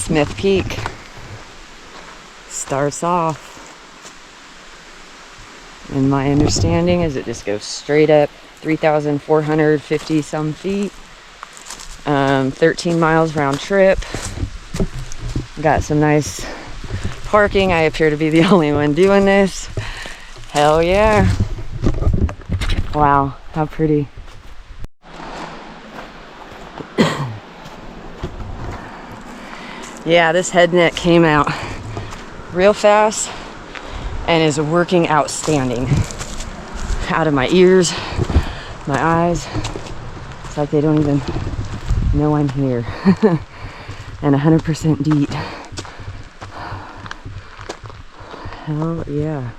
Smith Peak starts off. And my understanding is it just goes straight up 3,450 some feet. 13 miles round trip. Got some nice parking. I appear to be the only one doing this. Hell yeah. Wow, how pretty. Yeah, this head net came out real fast and is working outstanding. Out of my ears, my eyes. It's like they don't even know I'm here. And 100% DEET. Hell yeah.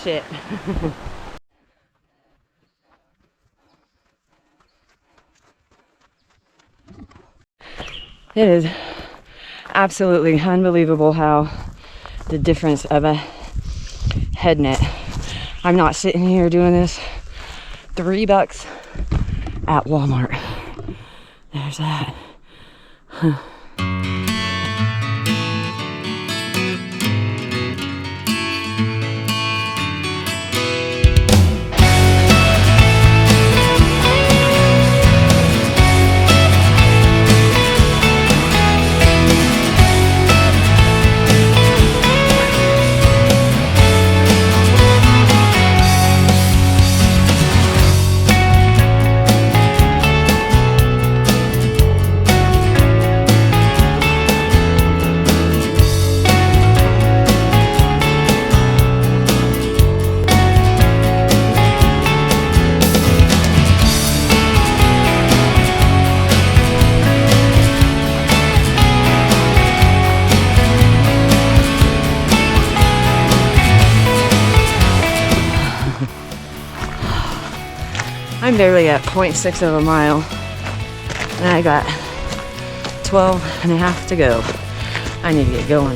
Shit. It is absolutely unbelievable how the difference of a head net. I'm not sitting here doing this. $3 at Walmart. There's that. Huh. I'm barely at 0.6 of a mile, and I got 12 and a half to go. I need to get going.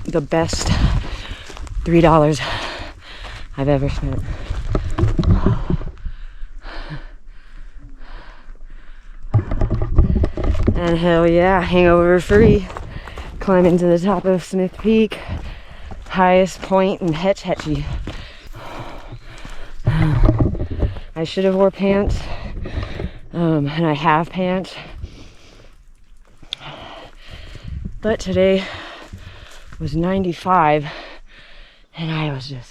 The best $3 I've ever spent. And hell yeah, hangover free. Climbing to the top of Smith Peak, highest point in Hetch Hetchy. I should have wore pants, and I have pants. But today was 95, and I said,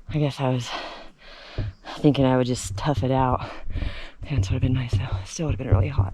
I guess I was thinking I would just tough it out. Pants would have been nice though. Still would have been really hot.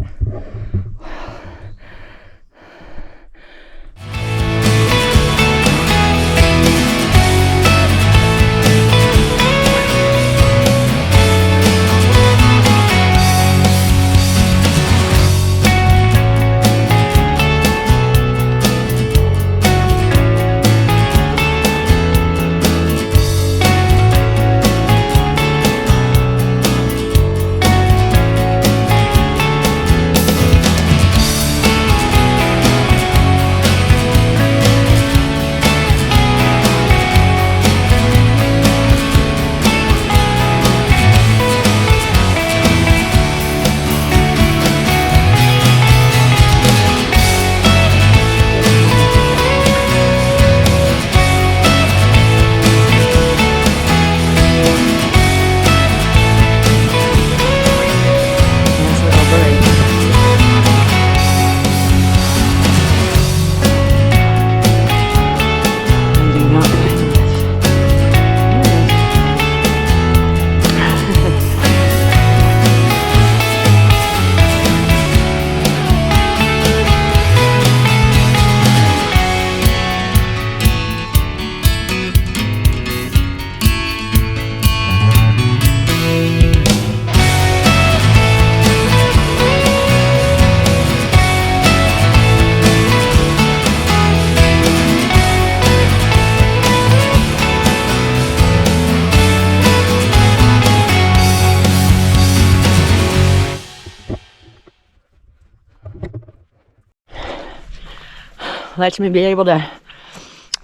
lets me be able to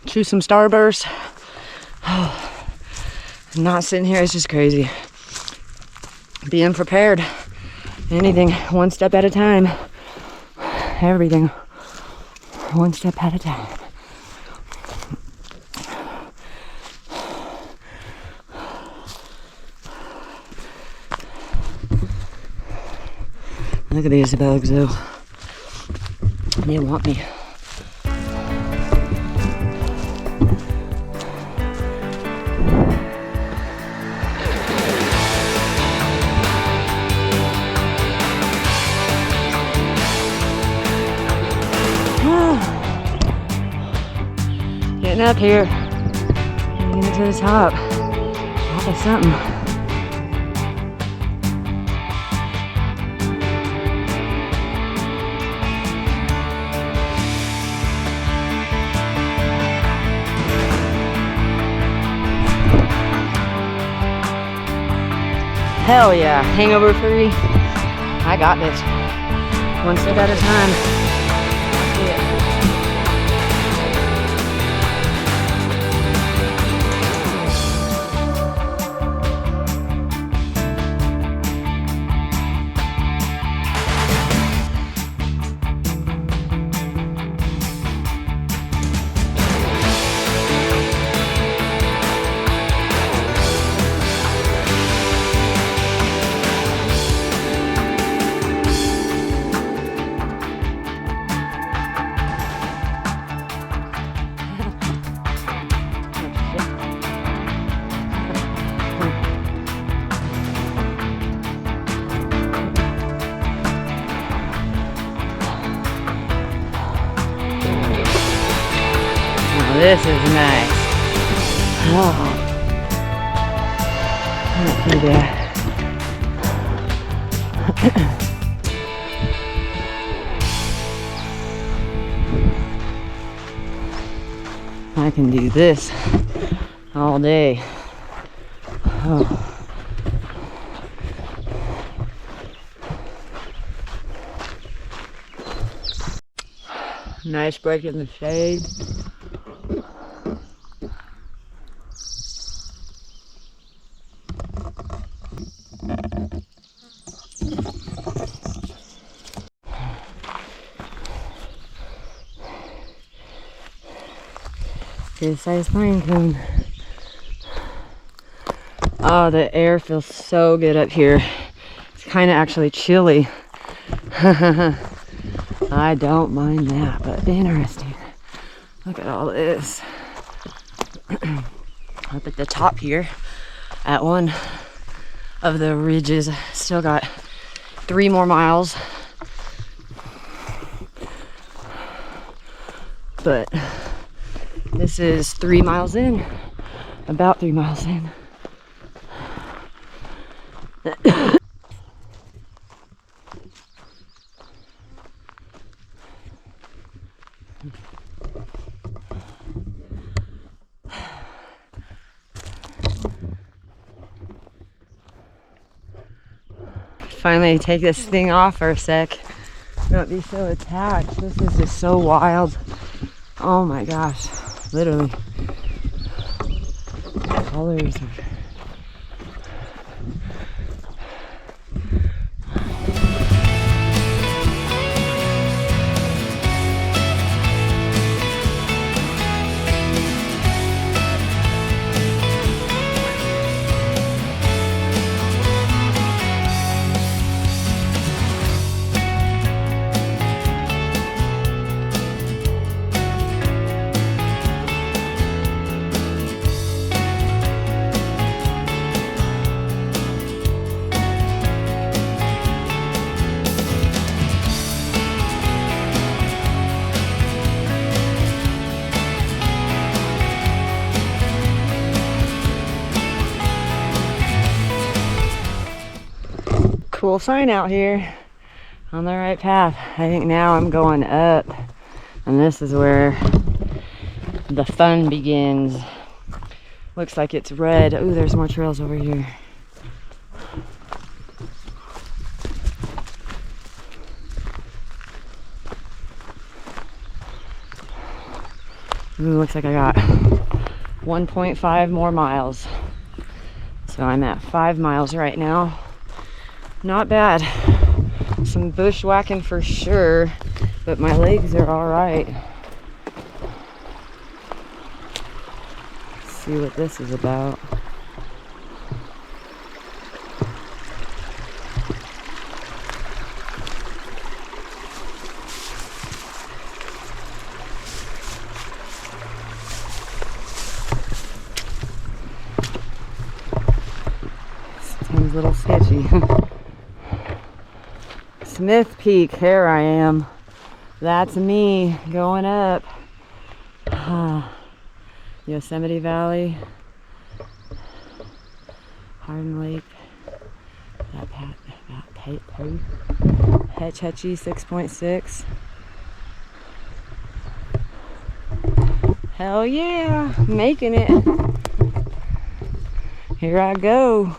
chew some Starburst. Not sitting here, it's just crazy. Being prepared. Anything one step at a time. Everything one step at a time. Look at these bugs though. They want me. Getting up here. Getting to the top. Top of something. Hell yeah, hangover free. I got this. One step at a time. This is nice. Oh, not too bad. I can do this all day. Oh. Nice break in the shade. Good sized pine cone. Oh, the air feels so good up here. It's kind of actually chilly. I don't mind that, but interesting. Look at all this. Up at the top here, at one of the ridges, still got 3 more miles. But this is 3 miles in, about 3 miles in. Finally take this thing off for a sec. Not be so attached. This is just so wild. Oh my gosh. Literally. Colors are... Cool sign out here on the right path. I think now I'm going up, and this is where the fun begins. Looks like it's red. Ooh, there's more trails over here. Ooh, looks like I got 1.5 more miles. So I'm at 5 miles right now. Not bad. Some bushwhacking for sure, but my legs are all right. Let's see what this is about. Seems a little sketchy. Smith Peak, here I am. That's me going up. Yosemite Valley, Hardin Lake, Hetch Hetchy 6.6. Hell yeah, making it. Here I go.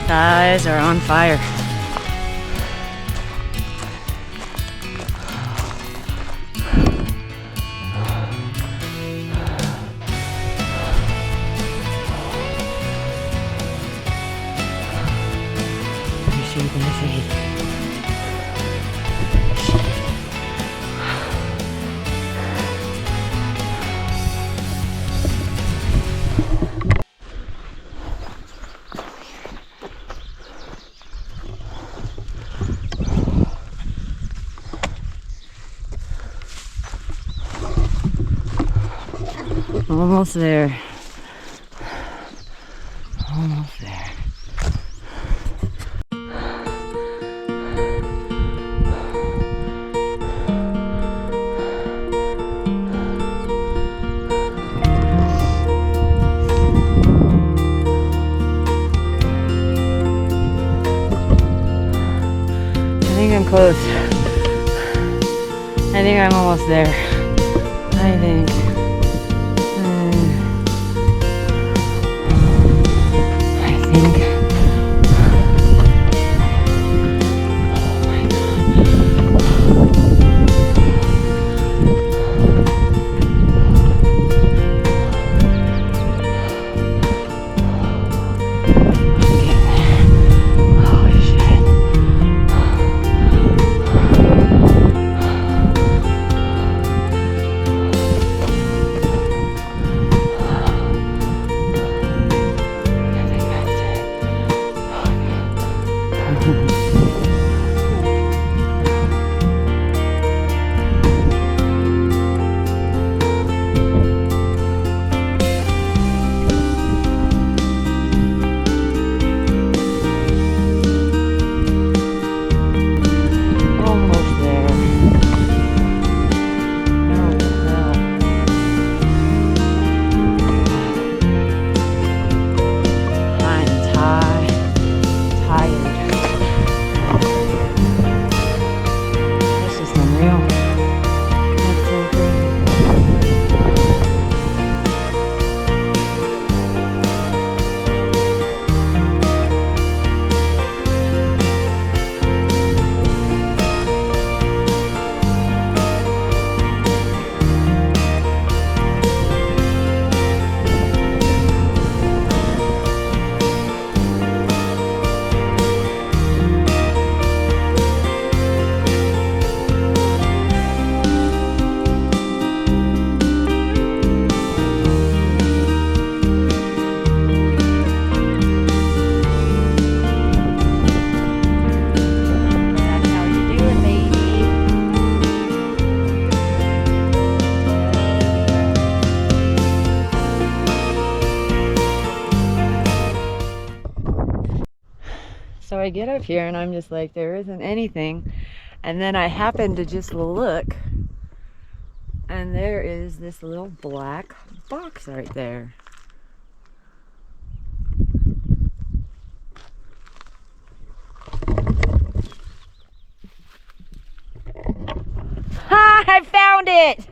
Eyes are on fire. Almost there. Almost there. I think I'm close. I think I'm almost there. I think. So I get up here and I'm just like, there isn't anything. And then I happen to just look And there is this little black box right there. Ha! I found it!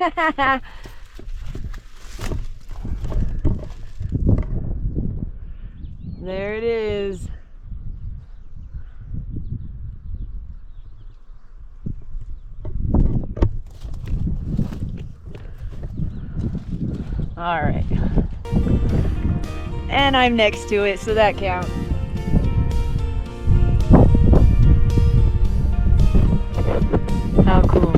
There it is. All right. And I'm next to it, so that counts. How cool.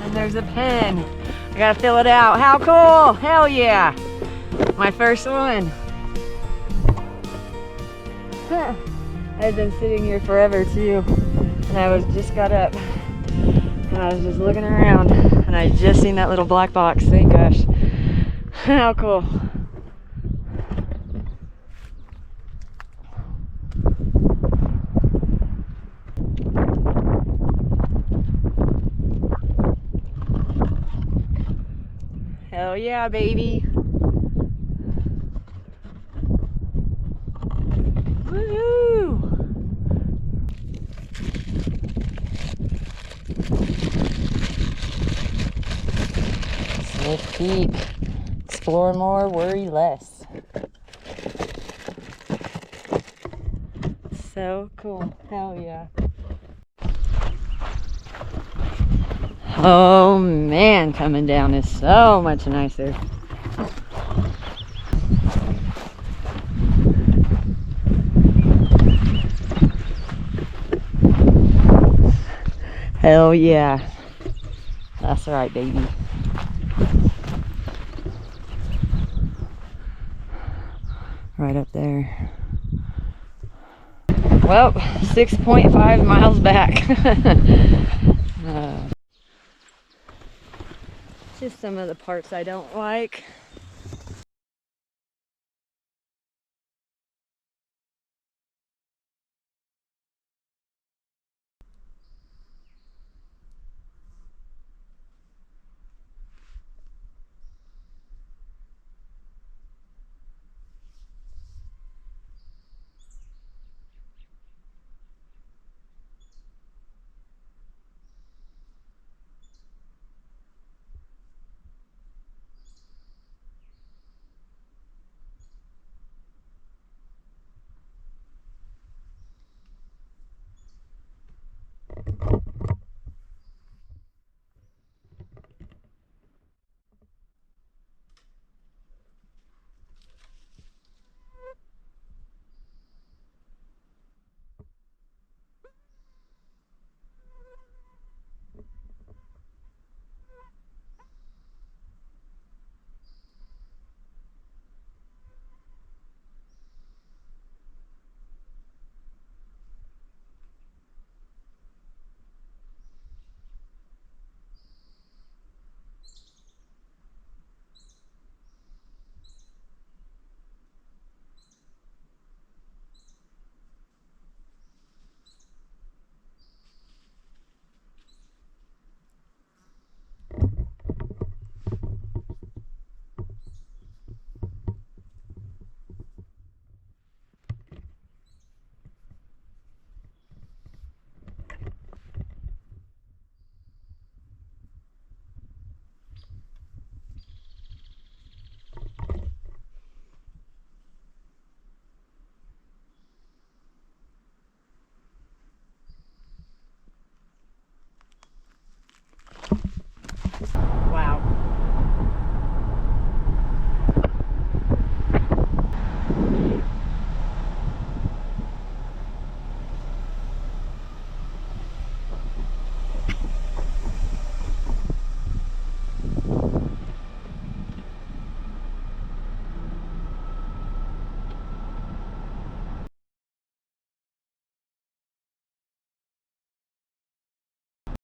And there's a pen. I gotta fill it out. How cool! Hell yeah! My first one. Huh. I've been sitting here forever too. And I just got up. And I was just looking around. And I just seen that little black box. Thank gosh. How cool. Hell yeah, baby. Woohoo! Sniff peek. Explore more, worry less. So cool. Hell yeah. Oh man, coming down is so much nicer. Hell yeah. That's right, baby. Right up there. Well, 6.5 miles back. Just some of the parts I don't like.